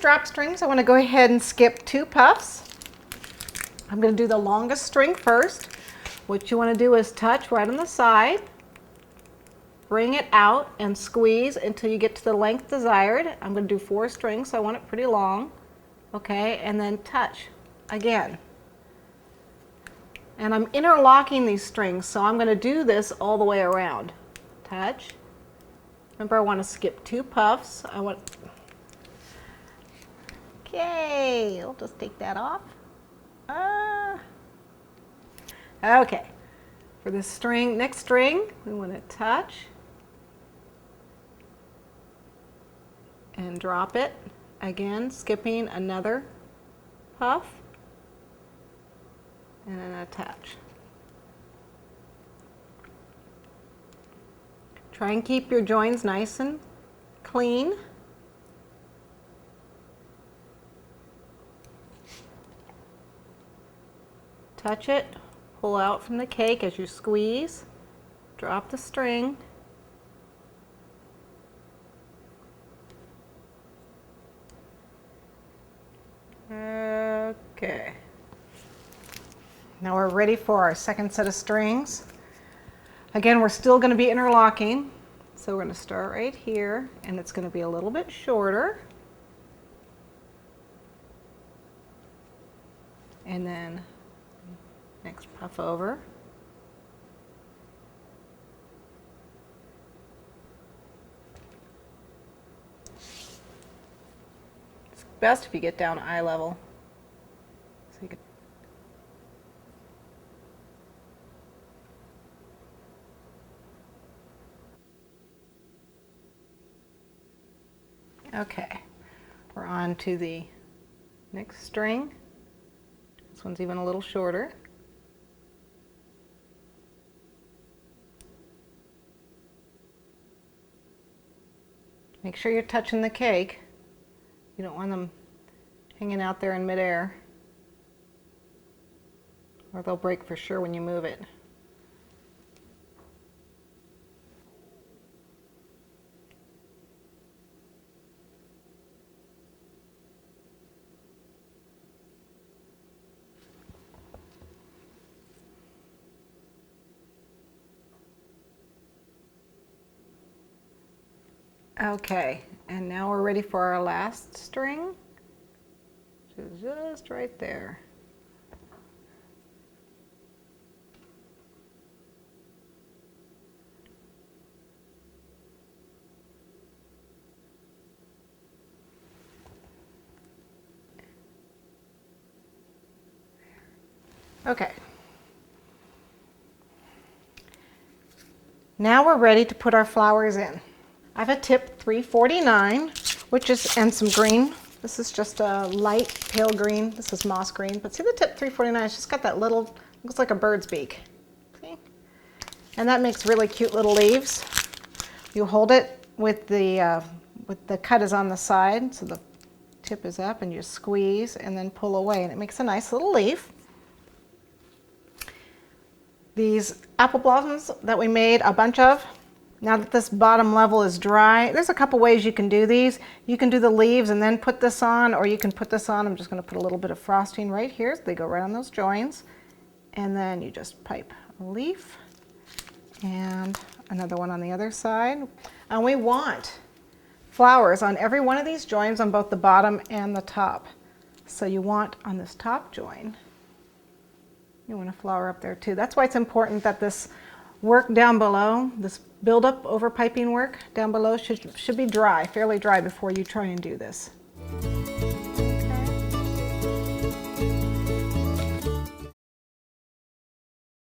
strap strings, I want to go ahead and skip 2 puffs. I'm going to do the longest string first. What you want to do is touch right on the side, bring it out and squeeze until you get to the length desired. I'm going to do 4 strings, so I want it pretty long. Okay, and then touch again. And I'm interlocking these strings, so I'm going to do this all the way around. Touch. Remember, I want to skip 2 puffs. Okay, I'll just take that off. Okay, for this string, next string, we want to touch and drop it. Again, skipping another puff and then attach. Try and keep your joins nice and clean. Touch it, pull out from the cake as you squeeze, drop the string. Okay. Now we're ready for our second set of strings. Again, we're still going to be interlocking. So we're going to start right here, and it's going to be a little bit shorter. And then next puff over. It's best if you get down eye level. So you can okay, we're on to the next string. This one's even a little shorter. Make sure you're touching the cake. You don't want them hanging out there in midair, or they'll break for sure when you move it. Okay, and now we're ready for our last string, which is just right there. Okay. Now we're ready to put our flowers in. I have a tip 349, which is, and some green. This is just a light pale green. This is moss green, but see the tip 349, it's just got that little, looks like a bird's beak. See? And that makes really cute little leaves. You hold it with the cut is on the side, so the tip is up, and you squeeze and then pull away, and it makes a nice little leaf. These apple blossoms that we made a bunch of, now that this bottom level is dry, there's a couple ways you can do these. You can do the leaves and then put this on, or you can put this on. I'm just going to put a little bit of frosting right here. So they go right on those joins. And then you just pipe a leaf and another one on the other side. And we want flowers on every one of these joins on both the bottom and the top. So you want on this top join, you want a flower up there too. That's why it's important that this work down below, this build-up over piping work down below should be dry, fairly dry before you try and do this.